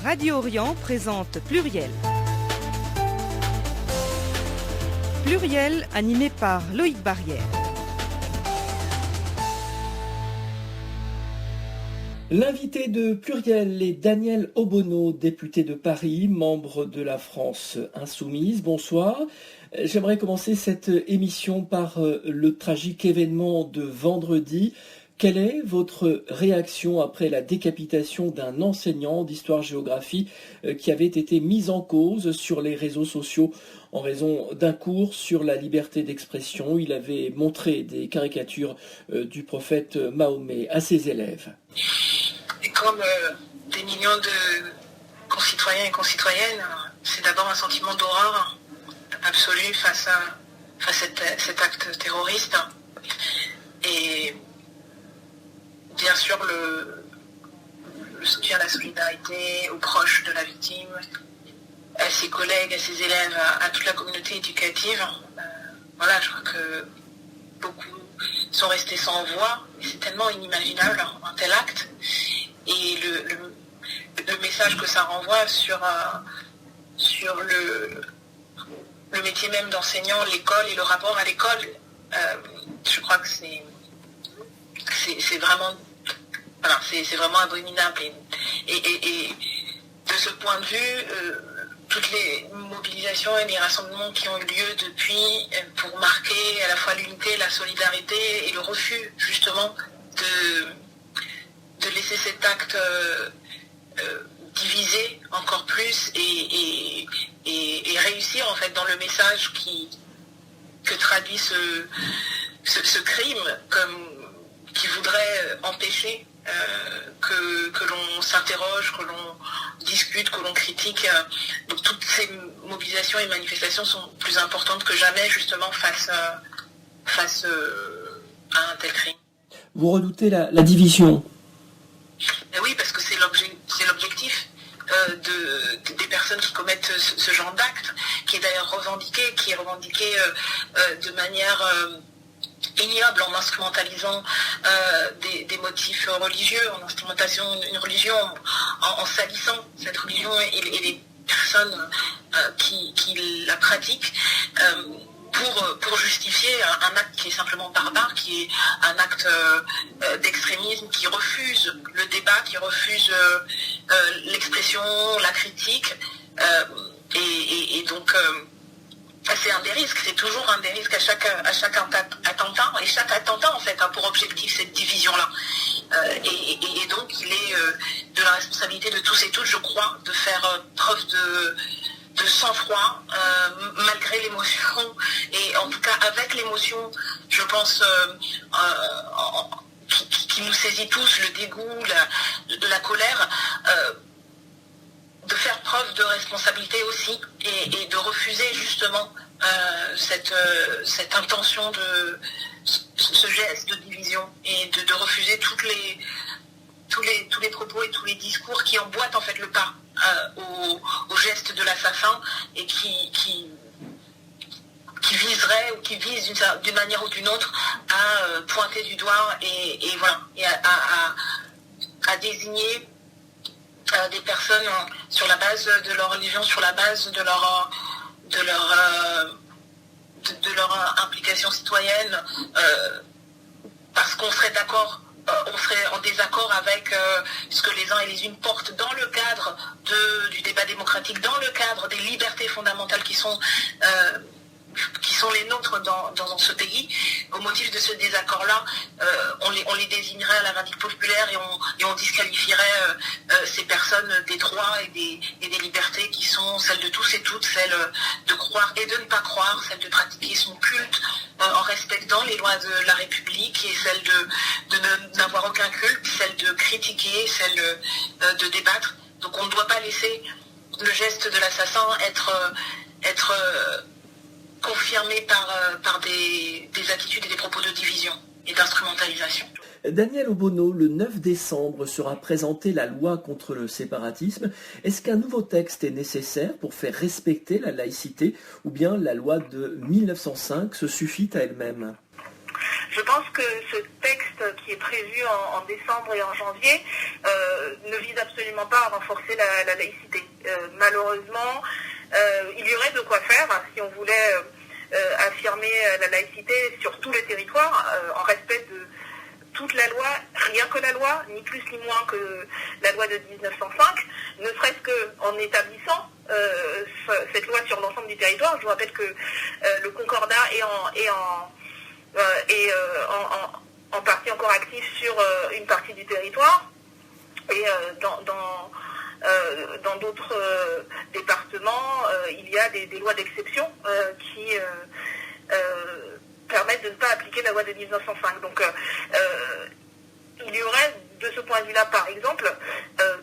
Radio Orient présente Pluriel. Pluriel animé par Loïc Barrière. L'invité de Pluriel est Daniel Obono, député de Paris, membre de la France Insoumise. Bonsoir. J'aimerais commencer cette émission par le tragique événement de vendredi. Quelle est votre réaction après la décapitation d'un enseignant d'histoire-géographie qui avait été mis en cause sur les réseaux sociaux en raison d'un cours sur la liberté d'expression? Il avait montré des caricatures du prophète Mahomet à ses élèves. Et comme des millions de concitoyens et concitoyennes, c'est d'abord un sentiment d'horreur absolue face à cet acte terroriste. Et bien sûr, le soutien, la solidarité aux proches de la victime, à ses collègues, à ses élèves, à toute la communauté éducative. Voilà, je crois que beaucoup sont restés sans voix. Et c'est tellement inimaginable, un tel acte. Et le message que ça renvoie sur le métier même d'enseignant, l'école et le rapport à l'école, je crois que c'est vraiment, voilà, c'est vraiment abominable. Et de ce point de vue, toutes les mobilisations et les rassemblements qui ont eu lieu depuis pour marquer à la fois l'unité, la solidarité et le refus justement de laisser cet acte diviser encore plus et réussir en fait dans le message que traduit ce crime qui voudrait empêcher que l'on s'interroge, que l'on discute, que l'on critique. Donc toutes ces mobilisations et manifestations sont plus importantes que jamais justement face à un tel crime. Vous redoutez la division? Oui, parce que c'est l'objectif des personnes qui commettent ce genre d'acte, qui est d'ailleurs revendiqué de manière ignoble en instrumentalisant des motifs religieux, en instrumentalisant une religion, en salissant cette religion et les personnes qui la pratiquent. Pour justifier un acte qui est simplement barbare, qui est un acte d'extrémisme, qui refuse le débat, qui refuse l'expression, la critique. Et donc, c'est un des risques, c'est toujours un des risques à chaque attentat. Et chaque attentat, en fait, a pour objectif cette division-là. Et donc, il est de la responsabilité de tous et toutes, je crois, de faire preuve de sang-froid, malgré l'émotion, et en tout cas avec l'émotion, je pense, qui nous saisit tous, le dégoût, la colère, de faire preuve de responsabilité aussi, et de refuser justement cette intention ce geste de division, et de refuser tous les propos et tous les discours qui emboîtent en fait le pas au geste de l'assassin et qui viserait ou qui vise d'une manière ou d'une autre à pointer du doigt et voilà, et à désigner des personnes sur la base de leur religion, sur la base de leur implication citoyenne, parce qu'on serait d'accord, on serait en désaccord avec ce que les uns et les unes portent dans le cadre du débat démocratique, dans le cadre des libertés fondamentales qui sont les nôtres dans ce pays. Au motif de ce désaccord-là, on les désignerait à la vindicte populaire et on disqualifierait ces personnes des droits et des libertés qui sont celles de tous et toutes, celles de croire et de ne pas croire, celles de pratiquer son culte en respectant les lois de la République, et celle de n'avoir aucun culte, celle de critiquer, celle de débattre. Donc on ne doit pas laisser le geste de l'assassin être confirmé par des attitudes et des propos de division et d'instrumentalisation. Daniel Obono, le 9 décembre sera présentée la loi contre le séparatisme. Est-ce qu'un nouveau texte est nécessaire pour faire respecter la laïcité, ou bien la loi de 1905 se suffit à elle-même? Je pense que ce texte qui est prévu en décembre et en janvier ne vise absolument pas à renforcer la laïcité. Malheureusement, il y aurait de quoi faire si on voulait affirmer la laïcité sur tous les territoires en respect de toute la loi, rien que la loi, ni plus ni moins que la loi de 1905, ne serait-ce qu'en établissant cette loi sur l'ensemble du territoire. Je vous rappelle que le Concordat est en partie encore actif sur une partie du territoire, et dans d'autres départements, il y a des lois d'exception qui permettent de ne pas appliquer la loi de 1905. Donc il y aurait de ce point de vue-là, par exemple,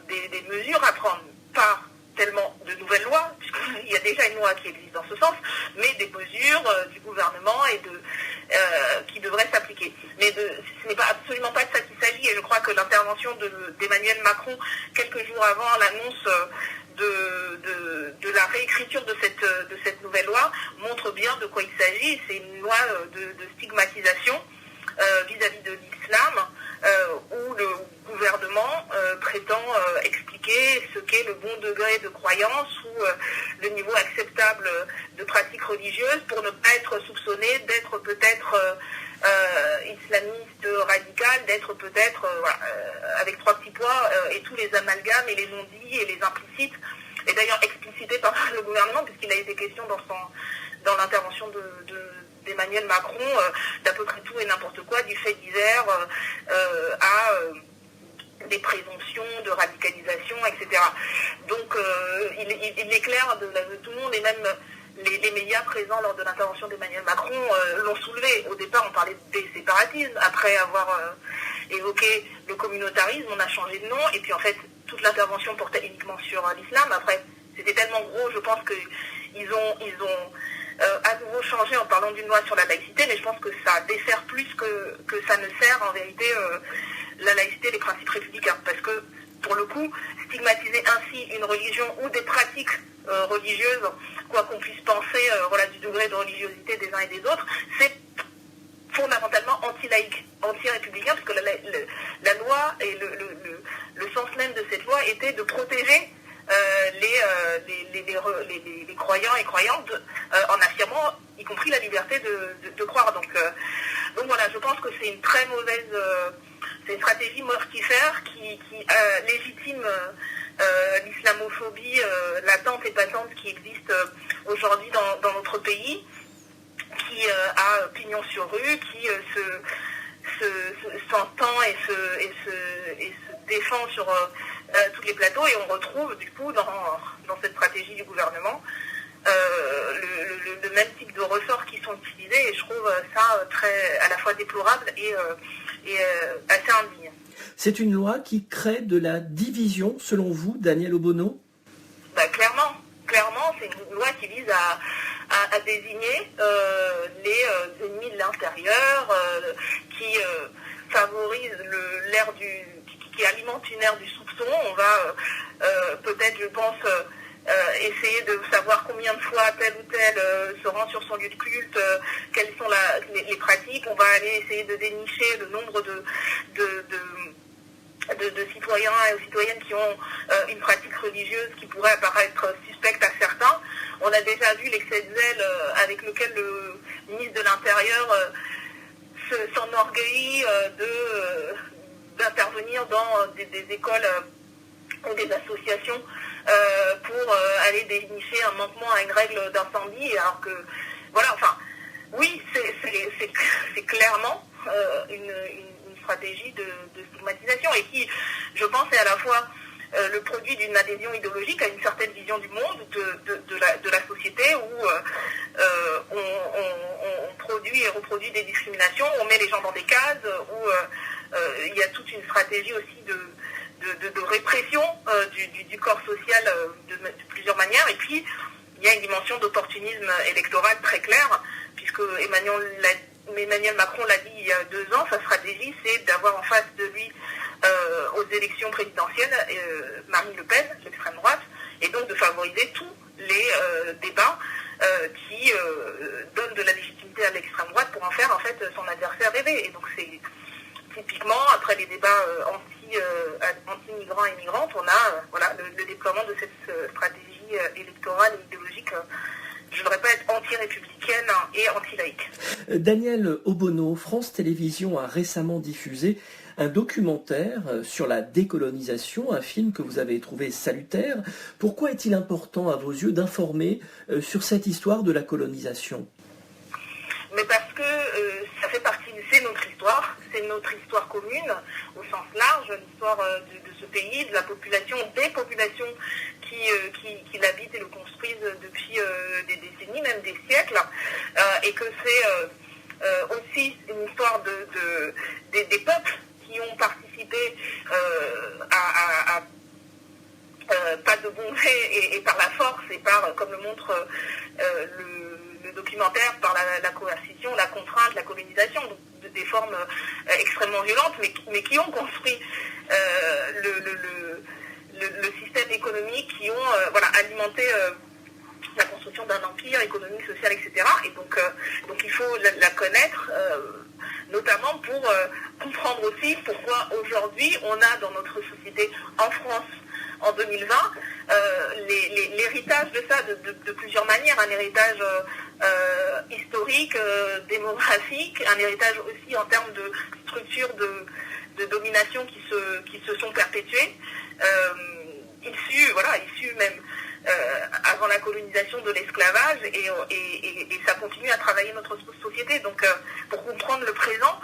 des mesures à prendre, pas tellement de nouvelles lois, puisqu'il y a déjà une loi qui existe dans ce sens, mais des mesures du gouvernement et qui devraient s'appliquer. Mais ce n'est absolument pas de ça qu'il s'agit, et je crois que l'intervention d'Emmanuel Macron, quelques jours avant l'annonce de la réécriture de cette nouvelle loi, montre bien de quoi il s'agit. C'est une loi de stigmatisation vis-à-vis de l'islam, où le gouvernement prétend expliquer ce qu'est le bon degré de croyance ou le niveau acceptable de pratique religieuse pour ne pas être soupçonné d'être peut-être islamiste radical, d'être peut-être avec trois petits pois et tous les amalgames et les non-dits et les implicites, et d'ailleurs explicité par le gouvernement, puisqu'il a été question dans l'intervention d'Emmanuel Macron d'à peu près tout et n'importe quoi, du fait divers à des présomptions de radicalisation, etc. Donc il est clair de tout le monde, et même les médias présents lors de l'intervention d'Emmanuel Macron l'ont soulevé. Au départ, on parlait des séparatismes. Après avoir évoqué le communautarisme, on a changé de nom. Et puis en fait, toute l'intervention portait uniquement sur l'islam. Après, c'était tellement gros, je pense qu'ils ont à nouveau changé en parlant d'une loi sur la laïcité, mais je pense que ça dessert plus que ça ne sert en vérité la laïcité et les principes républicains. Parce que, pour le coup, stigmatiser ainsi une religion ou des pratiques religieuses, quoi qu'on puisse penser du degré de religiosité des uns et des autres, c'est fondamentalement anti-laïque, anti-républicain, parce que la loi et le sens même de cette loi était de protéger les croyants et croyantes en affirmant y compris la liberté de croire. Donc voilà, je pense que c'est une très mauvaise c'est une stratégie mortifère qui légitime l'islamophobie latente et patente qui existe aujourd'hui dans notre pays, qui a pignon sur rue, qui s'entend et se défend sur tous les plateaux, et on retrouve du coup dans cette stratégie du gouvernement le même type de ressorts qui sont utilisés, et je trouve ça très à la fois déplorable et assez indigne. C'est une loi qui crée de la division, selon vous, Daniel Obono ? Clairement, c'est une loi qui vise à désigner les ennemis de l'intérieur, qui favorise qui alimente une ère du soupçon. On va peut-être, je pense, essayer de savoir combien de fois tel ou tel se rend sur son lieu de culte, quelles sont les pratiques. On va aller essayer de dénicher le nombre de citoyens et citoyennes qui ont une pratique religieuse qui pourrait apparaître suspecte à certains. On a déjà vu l'excès de zèle avec lequel le ministre de l'Intérieur s'enorgueillit d'intervenir dans des écoles ou des associations pour aller dénicher un manquement à une règle d'incendie, alors que oui, c'est clairement une stratégie de stigmatisation, et qui, je pense, est à la fois le produit d'une adhésion idéologique à une certaine vision du monde, de la société, où on produit et reproduit des discriminations, on met les gens dans des cases, où il y a toute une stratégie aussi de répression du corps social de plusieurs manières. Et puis, il y a une dimension d'opportunisme électoral très claire, puisque Emmanuel Macron l'a dit il y a 2 ans, sa stratégie, c'est d'avoir en face de lui aux élections présidentielles Marine Le Pen, l'extrême droite, et donc de favoriser tous les débats qui donnent de la légitimité à l'extrême droite pour en faire en fait son adversaire rêver. Et donc c'est typiquement, après les débats anti-migrants et migrantes, on a le déploiement de cette stratégie électorale et idéologique, je le répète, anti-républicaine et anti-laïque. Danielle Obono, France Télévisions a récemment diffusé un documentaire sur la décolonisation, un film que vous avez trouvé salutaire. Pourquoi est-il important à vos yeux d'informer sur cette histoire de la colonisation ? Mais parce que ça fait partie, c'est notre histoire commune, au sens large, l'histoire de ce pays, de la population, des populations qui l'habitent et le construisent depuis des décennies, même des siècles, et que c'est aussi une histoire des peuples qui ont participé pas de bon gré et par la force et par, comme le montre le documentaire, par la coercition, la contrainte, la colonisation, donc des formes extrêmement violentes, mais qui ont construit le système économique, qui ont alimenté la construction d'un empire économique, social, etc. Et donc il faut la connaître, notamment pour comprendre aussi pourquoi aujourd'hui on a dans notre société en France en 2020 l'héritage de ça de plusieurs manières, un héritage historique, démographique, un héritage aussi en termes de structures de domination qui se sont perpétuées, issues même avant la colonisation de l'esclavage, et ça continue à travailler notre société. Donc pour comprendre le présent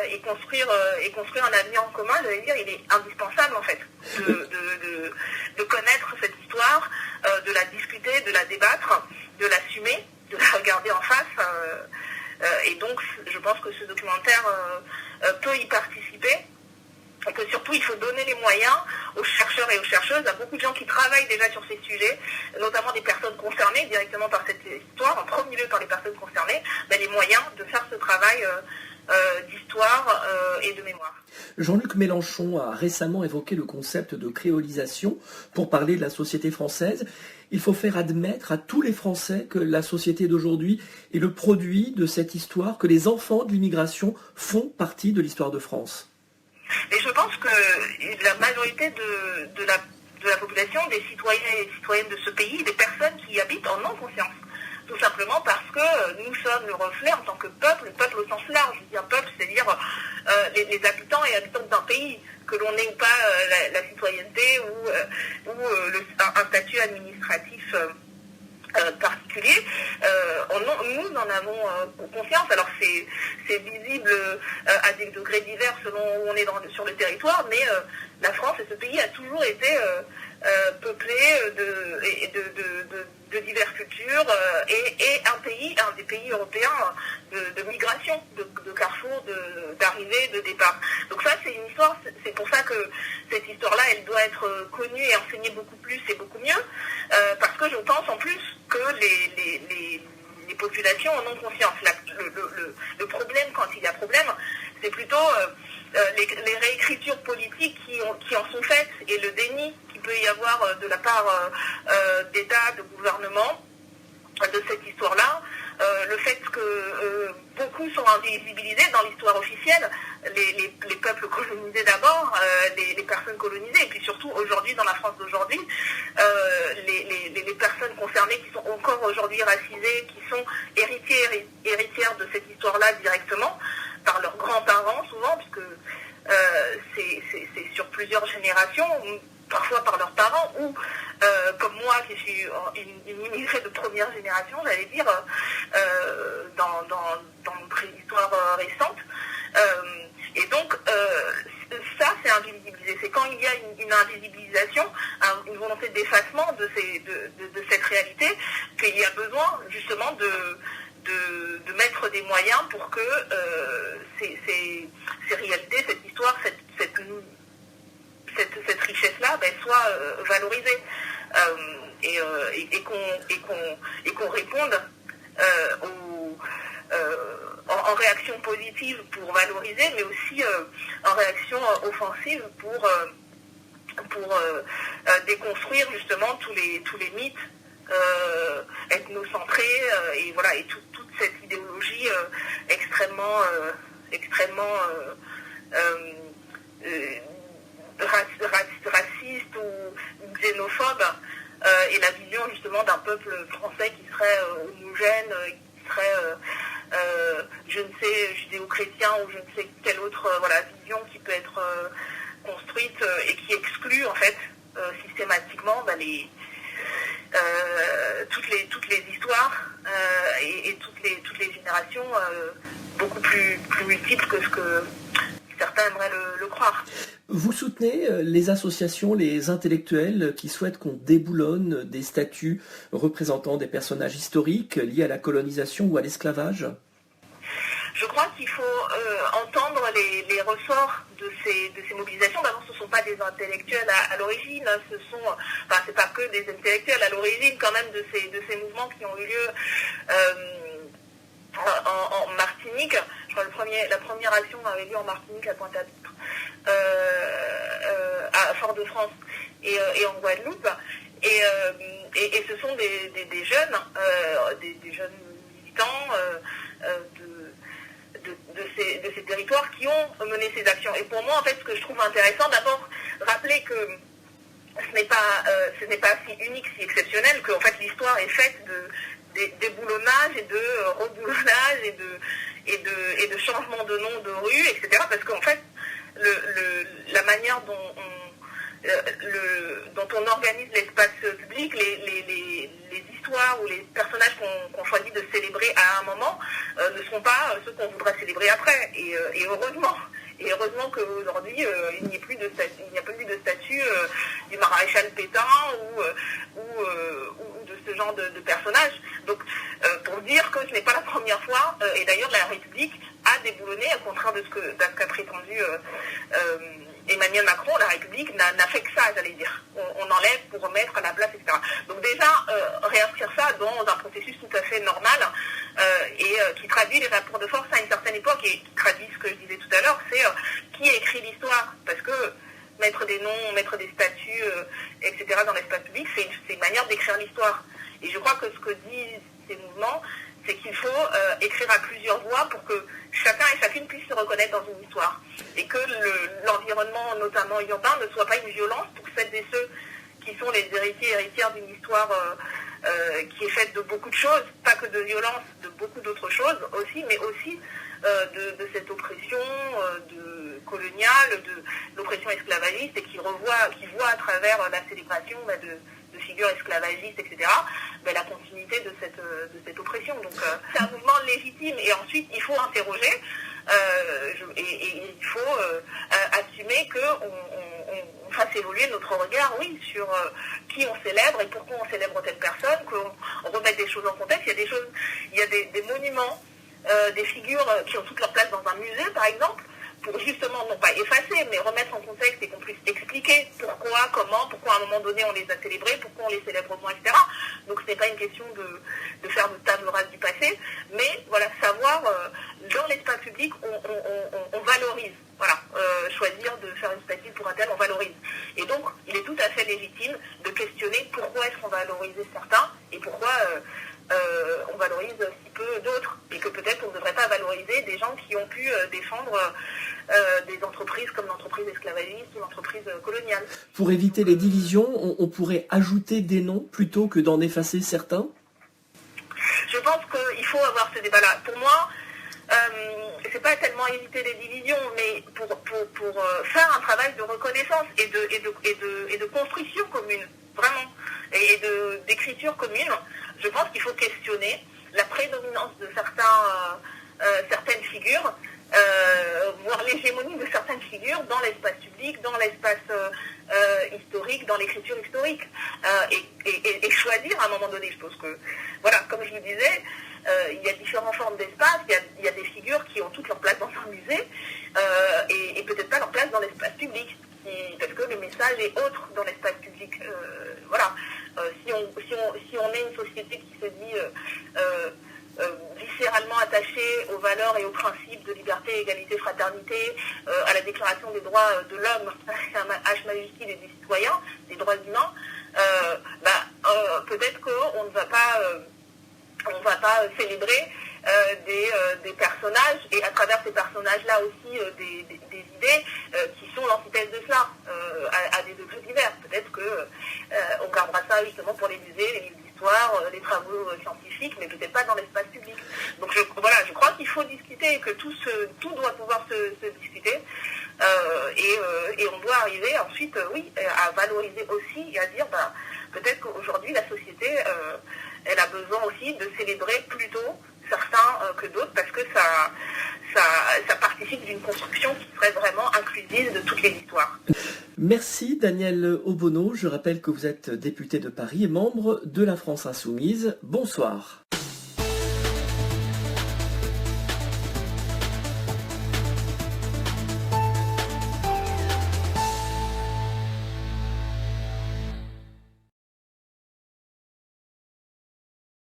et construire un avenir en commun, j'allais dire, il est indispensable en fait de connaître cette histoire, de la discuter, de la débattre, de l'assumer, de la regarder en face. Et donc je pense que ce documentaire peut y participer. Et que surtout, il faut donner les moyens aux chercheurs et aux chercheuses, à beaucoup de gens qui travaillent déjà sur ces sujets, notamment des personnes concernées directement par cette histoire, en premier lieu par les personnes concernées, les moyens de faire ce travail d'histoire et de mémoire. Jean-Luc Mélenchon a récemment évoqué le concept de créolisation pour parler de la société française. Il faut faire admettre à tous les Français que la société d'aujourd'hui est le produit de cette histoire, que les enfants de l'immigration font partie de l'histoire de France. Et je pense que la majorité de la population, des citoyens et citoyennes de ce pays, des personnes qui y habitent, en ont conscience. Tout simplement parce que nous sommes le reflet en tant que peuple, le peuple au sens large. Je dis un peuple, c'est-à-dire les habitants et habitantes d'un pays, que l'on n'ait ou pas la citoyenneté ou un statut administratif particulier. Nous en avons conscience. Alors c'est visible à des degrés divers selon où on est sur le territoire, mais la France et ce pays a toujours été peuplé de diverses cultures et un des pays européens de migration, de carrefour, d'arrivée, de départ. Donc ça, c'est une histoire, c'est pour ça que cette histoire-là, elle doit être connue et enseignée beaucoup plus et beaucoup mieux, parce que je pense en plus que les populations en ont conscience. Le problème, quand il y a problème, c'est plutôt les réécritures politiques qui en sont faites et le déni qu'il peut y avoir de la part d'État, de gouvernement, de cette histoire-là. Le fait que beaucoup sont invisibilisés dans l'histoire officielle, les peuples colonisés d'abord, les personnes colonisées, et puis surtout aujourd'hui, dans la France d'aujourd'hui, les personnes concernées qui sont encore aujourd'hui racisées, qui sont héritières de cette histoire-là directement, par leurs grands-parents souvent, puisque c'est sur plusieurs générations, parfois par leurs parents, ou comme moi qui suis une immigrée de première génération, j'allais dire, dans notre histoire récente. Et donc, ça, c'est invisibilisé. C'est quand il y a une invisibilisation, une volonté d'effacement de cette réalité, qu'il y a besoin justement de mettre des moyens pour que ces réalités, cette histoire, cette richesse-là soit valorisée et qu'on réponde en réaction positive pour valoriser, mais aussi en réaction offensive pour déconstruire justement tous les mythes ethnocentrés et toute cette idéologie extrêmement extrêmement raciste ou xénophobe, et la vision justement d'un peuple français qui serait homogène, qui serait, je ne sais, judéo-chrétien ou je ne sais quelle autre vision qui peut être construite et qui exclut en fait systématiquement toutes les histoires et toutes les générations beaucoup plus multiples que ce que certains aimeraient le croire. Vous soutenez les associations, les intellectuels qui souhaitent qu'on déboulonne des statues représentant des personnages historiques liés à la colonisation ou à l'esclavage ? Je crois qu'il faut entendre les ressorts de ces mobilisations. D'abord, ce ne sont pas des intellectuels à l'origine, c'est pas que des intellectuels à l'origine quand même de ces mouvements qui ont eu lieu en Martinique. Je crois la première action avait lieu en Martinique à Pointe-à-Pitre, à Fort-de-France et en Guadeloupe. Et ce sont des jeunes, des jeunes militants de ces territoires qui ont mené ces actions. Et pour moi, en fait, ce que je trouve intéressant, d'abord, rappeler que ce n'est pas si unique, si exceptionnel, que en fait, l'histoire est faite de déboulonnage et de reboulonnage et de changement de nom de rue, etc. Parce qu'en fait, la manière dont on organise l'espace public, les histoires ou les personnages qu'on choisit de célébrer à un moment ne seront pas ceux qu'on voudra célébrer après. Et heureusement. Et heureusement qu'aujourd'hui, il n'y a plus de statue du maréchal Pétain ou de ce genre de personnages. Donc, pour dire que ce n'est pas la première fois, et d'ailleurs la République a déboulonné, au contraire de ce qu'a prétendu Emmanuel Macron, la République n'a fait que ça, j'allais dire. On enlève pour remettre à la place, etc. Donc déjà, réinscrire ça dans un processus tout à fait normal et qui traduit les rapports de force à une certaine époque et qui traduit ce que je disais tout à l'heure, c'est qui a écrit l'histoire. Parce que mettre des noms, mettre des statuts, etc. dans l'espace public, c'est une manière d'écrire l'histoire. Et je crois que ce que disent ces mouvements, c'est qu'il faut écrire à plusieurs voix pour que chacun et chacune puisse se reconnaître dans une histoire. Et que l'environnement, notamment urbain, ne soit pas une violence pour celles et ceux qui sont les héritiers et héritières d'une histoire qui est faite de beaucoup de choses, pas que de violence, de beaucoup d'autres choses aussi, mais aussi de cette oppression coloniale, de l'oppression esclavagiste, et qui voit à travers la célébration de figures esclavagistes, etc., la continuité de cette oppression. Donc c'est un mouvement légitime, et ensuite il faut interroger, et il faut assumer qu'on fasse évoluer notre regard, oui, sur qui on célèbre et pourquoi on célèbre telle personne, qu'on remette des choses en contexte. Il y a des monuments, des figures qui ont toute leur place dans un musée, par exemple, pour justement, non pas effacer, mais remettre en contexte et qu'on puisse expliquer pourquoi, comment, pourquoi à un moment donné on les a célébrés, pourquoi on les célèbre moins, etc. Donc ce n'est pas une question de faire de table rase du passé, mais voilà, savoir, dans l'espace public, on valorise. Voilà, choisir de faire une statue pour un tel, on valorise. Et donc, il est tout à fait légitime de questionner pourquoi est-ce qu'on va valoriser certains et pourquoi on valorise si peu d'autres, et que peut-être on ne devrait pas valoriser des gens qui ont pu défendre des entreprises comme l'entreprise esclavagiste ou l'entreprise coloniale. Pour éviter les divisions, on pourrait ajouter des noms plutôt que d'en effacer certains ? Je pense qu'il faut avoir ce débat-là. Pour moi, c'est pas tellement éviter les divisions, mais pour faire un travail de reconnaissance et de construction commune, vraiment, et d'écriture commune. Je pense qu'il faut questionner la prédominance de certaines figures, voire l'hégémonie de certaines figures dans l'espace public, dans l'espace historique, dans l'écriture historique, et choisir à un moment donné. Je pense que, voilà, comme je vous disais, il y a différentes formes d'espace, il y a des figures qui ont toute leur place dans un musée, et peut-être pas leur place dans l'espace public, parce que le message est autre dans l'espace public. Voilà. Si on est une société qui se dit viscéralement attachée aux valeurs et aux principes de liberté, égalité, fraternité, à la déclaration des droits de l'homme, c'est un H majuscule, et des citoyens, des droits humains, peut-être qu'on ne va pas célébrer des personnages, et à travers ces personnages-là aussi des idées qui sont l'antithèse de cela, à des degrés divers. Peut-être qu'on gardera ça justement pour les musées, les livres d'histoire, les travaux scientifiques, mais peut-être pas dans l'espace public. Donc je crois qu'il faut discuter, que tout doit pouvoir se discuter, et on doit arriver ensuite, à valoriser aussi et à dire, peut-être qu'aujourd'hui la société, elle a besoin aussi de célébrer plutôt certains que d'autres, parce que ça participe d'une construction qui serait vraiment inclusive de toutes les histoires. Merci Danielle Obono. Je rappelle que vous êtes députée de Paris et membre de la France Insoumise. Bonsoir.